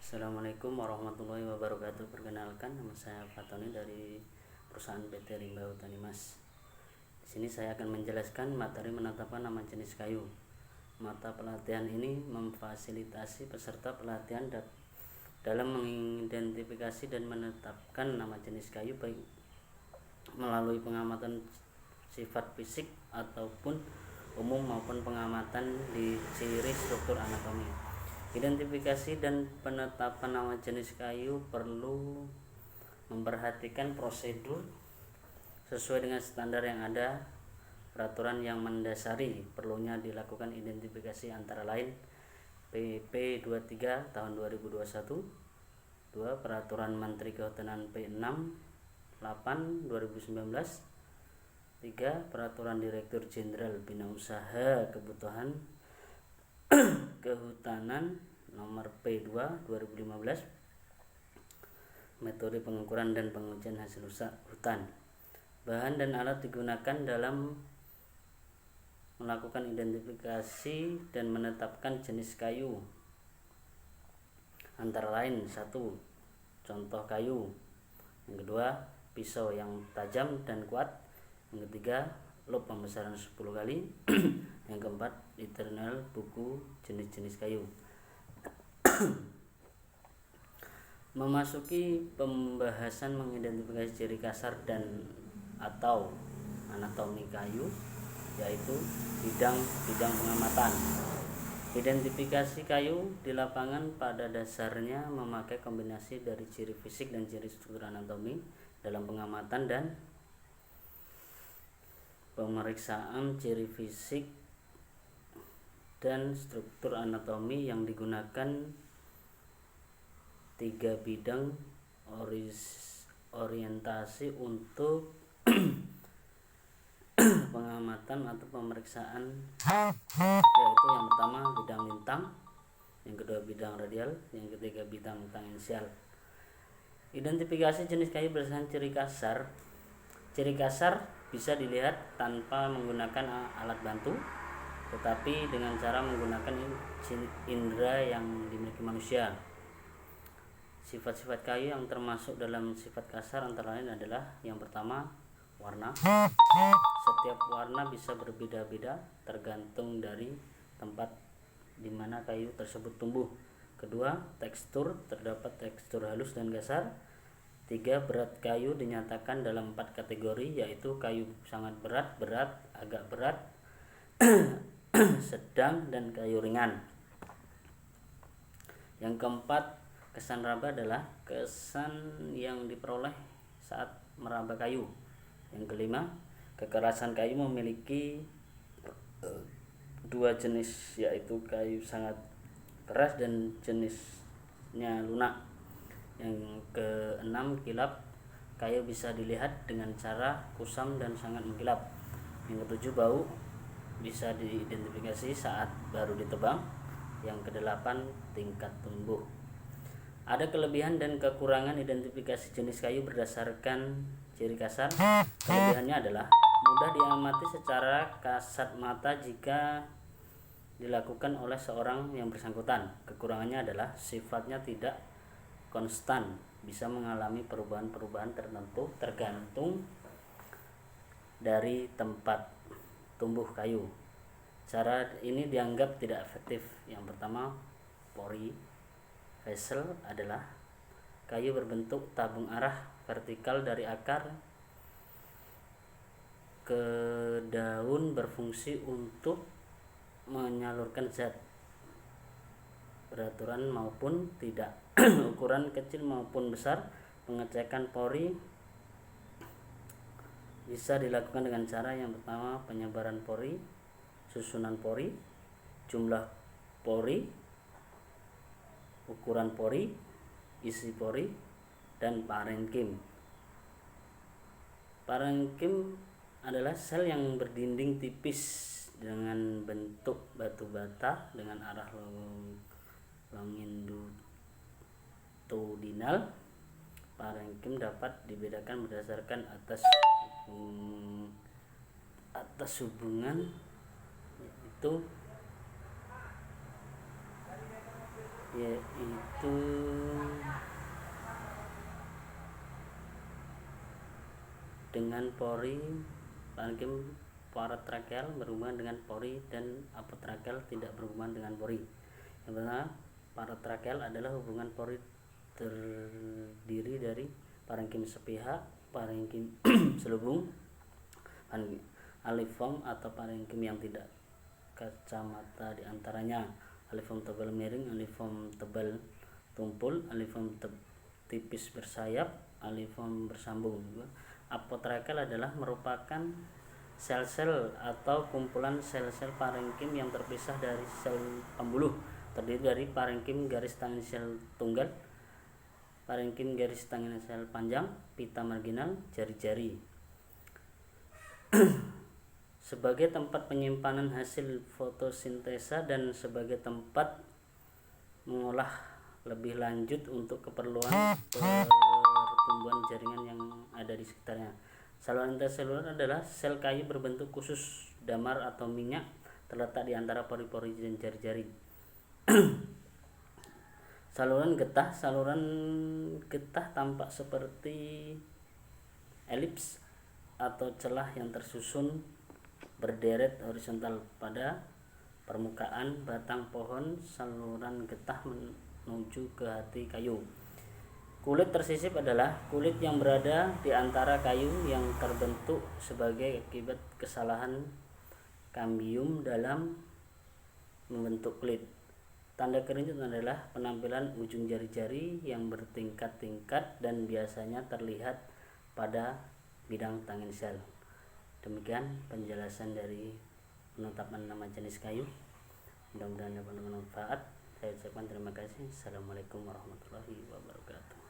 Assalamualaikum warahmatullahi wabarakatuh. Perkenalkan, nama saya Fatoni dari perusahaan PT Rimba Hutani Mas. Di sini saya akan menjelaskan materi menetapkan nama jenis kayu. Mata pelatihan ini memfasilitasi peserta pelatihan dalam mengidentifikasi dan menetapkan nama jenis kayu baik melalui pengamatan sifat fisik ataupun umum maupun pengamatan di ciri struktur anatomi. Identifikasi dan penetapan nama jenis kayu perlu memperhatikan prosedur sesuai dengan standar yang ada, peraturan yang mendasari perlunya dilakukan identifikasi antara lain PP 23 tahun 2021, 2 Peraturan Menteri Kehutanan P6 8 2019, 3 Peraturan Direktur Jenderal Bina Usaha Kebutuhan Kehutanan nomor P2 2015, metode pengukuran dan pengujian hasil hutan. Bahan dan alat digunakan dalam melakukan identifikasi dan menetapkan jenis kayu antara lain 1. Contoh kayu. Yang kedua, pisau yang tajam dan kuat. Yang ketiga, lop pembesaran 10 kali. Yang keempat, internal buku jenis-jenis kayu. Memasuki pembahasan mengidentifikasi ciri kasar dan atau anatomi kayu, yaitu bidang pengamatan. Identifikasi kayu di lapangan pada dasarnya memakai kombinasi dari ciri fisik dan ciri struktur anatomi dalam pengamatan dan pemeriksaan ciri fisik dan struktur anatomi yang digunakan 3 bidang orientasi untuk pengamatan atau pemeriksaan, yaitu yang pertama bidang lintang, yang kedua bidang radial, yang ketiga bidang tangensial. Identifikasi jenis kayu berdasarkan ciri kasar. Ciri kasar bisa dilihat tanpa menggunakan alat bantu, tetapi dengan cara menggunakan indera yang dimiliki manusia. Sifat-sifat kayu yang termasuk dalam sifat kasar antara lain adalah yang pertama, warna. Setiap warna bisa berbeda-beda tergantung dari tempat di mana kayu tersebut tumbuh. Kedua, tekstur. Terdapat tekstur halus dan kasar. 3. Berat kayu dinyatakan dalam 4 kategori, yaitu kayu sangat berat, agak berat, sedang, dan kayu ringan. Yang keempat, kesan raba adalah kesan yang diperoleh saat meraba kayu. Yang kelima, kekerasan kayu memiliki 2 jenis, yaitu kayu sangat keras dan jenisnya lunak. Yang keenam, kilap. Kayu bisa dilihat dengan cara kusam dan sangat mengkilap. Yang ketujuh, bau. Bisa diidentifikasi saat baru ditebang. Yang kedelapan, tingkat tumbuh. Ada kelebihan dan kekurangan identifikasi jenis kayu berdasarkan ciri kasar. Kelebihannya adalah mudah diamati secara kasat mata jika dilakukan oleh seorang yang bersangkutan. Kekurangannya adalah sifatnya tidak konstan, bisa mengalami perubahan-perubahan tertentu tergantung dari tempat tumbuh kayu. Cara ini dianggap tidak efektif. Yang pertama, pori. Vessel adalah kayu berbentuk tabung arah vertikal dari akar ke daun, berfungsi untuk menyalurkan zat, beraturan maupun tidak. Ukuran kecil maupun besar. Pengecekan pori bisa dilakukan dengan cara yang pertama, penyebaran pori, susunan pori, jumlah pori, ukuran pori, isi pori, dan parenkim. Parenkim adalah sel yang berdinding tipis dengan bentuk batu bata dengan arah longitudinal. Parenkim dapat dibedakan berdasarkan atas hubungan, yaitu dengan pori parenkim paratrakeal berhubungan dengan pori dan apotrakeal tidak berhubungan dengan pori. Yang pertama, paratrakeal adalah hubungan pori terdiri dari parenkim sepihak, parenkim selubung, aliform atau parenkim yang tidak kacamata di antaranya, aliform tebal miring, aliform tebal tumpul, aliform tipis bersayap, aliform bersambung. Apotrakeal adalah merupakan sel-sel atau kumpulan sel-sel parenkim yang terpisah dari sel pembuluh, terdiri dari parenkim garis tangensel tunggal, parenkim garis tangensel panjang, pita marginal, jari-jari. Sebagai tempat penyimpanan hasil fotosintesa dan sebagai tempat mengolah lebih lanjut untuk keperluan pertumbuhan jaringan yang ada di sekitarnya. Saluran interseluler adalah sel kayu berbentuk khusus damar atau minyak terletak di antara pori-pori dan jari-jari. Saluran getah tampak seperti elips atau celah yang tersusun berderet horizontal pada permukaan batang pohon. Saluran getah menuju ke hati kayu. Kulit tersisip adalah kulit yang berada di antara kayu yang terbentuk sebagai akibat kesalahan kambium dalam membentuk kulit. Tanda kerincut adalah penampilan ujung jari-jari yang bertingkat-tingkat dan biasanya terlihat pada bidang tangensel. Demikian penjelasan dari penetapan nama jenis kayu. Mudah-mudahan dapat bermanfaat. Saya ucapkan terima kasih. Assalamualaikum warahmatullahi wabarakatuh.